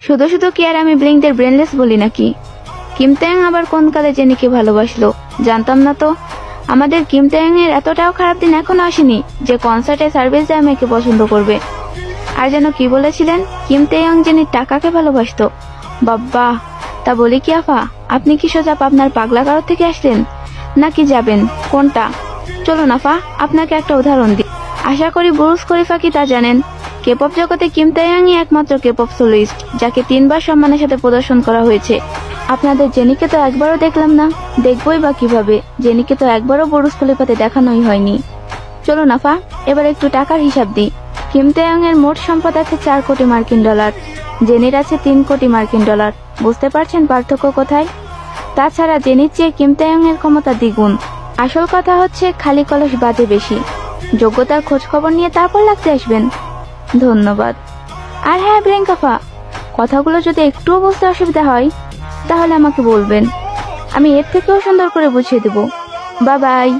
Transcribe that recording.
শুধু শুধু কি আর আমি ব্লিংদের ব্রেনলেস বলি নাকি? কিম তাইয়াং আবার কোন কালে জেনিকে ভালোবাসলো জানতাম না তো। আমাদের কিম তাইয়াং এর এতটাও খারাপ দিন এখনো আসেনি যে কনসার্টে সার্ভিস দেয় মেয়েকে পছন্দ করবে। আর যেন কি বলেছিলেন, কিম তাইয়াং জেনির টাকাকে ভালোবাসতো। বাব্বা, তা বলি কি আফা, আপনি কি সোজা আপনার পাগলা গারো থেকে আসলেন নাকি যাবেন কোনটা? চলুন আফা, আপনাকে একটা উদাহরণ দিই। আশা করি বুরুজ খলিফা কি তা জানেন। কেপপ জগতে কিম তাইয়াংই একমাত্র কেপপ সোলোইস্ট যাকে 3বার সম্মানের সাথে প্রদর্শন করা হয়েছে। আপনাদের জেনিকে তো একবারও দেখলাম না, দেখবই বা কিভাবে? জেনিকে তো একবারও বুরুজ খলিফাতে দেখানোই হয়নি। চলুন আফা, এবার একটু টাকার হিসাব দিই। কিম তাইয়াং এর মোট সম্পদ আছে 4 কোটি মার্কিন ডলার, জেনির আছে 3 কোটি মার্কিন ডলার। বুঝতে পারছেন পার্থক্য কোথায়? তাছাড়া জেনির চেয়ে কিম তাইয়াং এর ক্ষমতা দ্বিগুণ। আসল কথা হচ্ছে খালি কলস বাজে বেশি। যোগ্যতার খোঁজ খবর নিয়ে তারপর লাগতে আসবেন। ধন্যবাদ। আর হ্যাঁ ব্রিয়াঙ্কাফা, কথাগুলো যদি একটুও বুঝতে অসুবিধা হয় তাহলে আমাকে বলবেন, আমি এর থেকেও সুন্দর করে বুঝিয়ে দেব। Bye bye.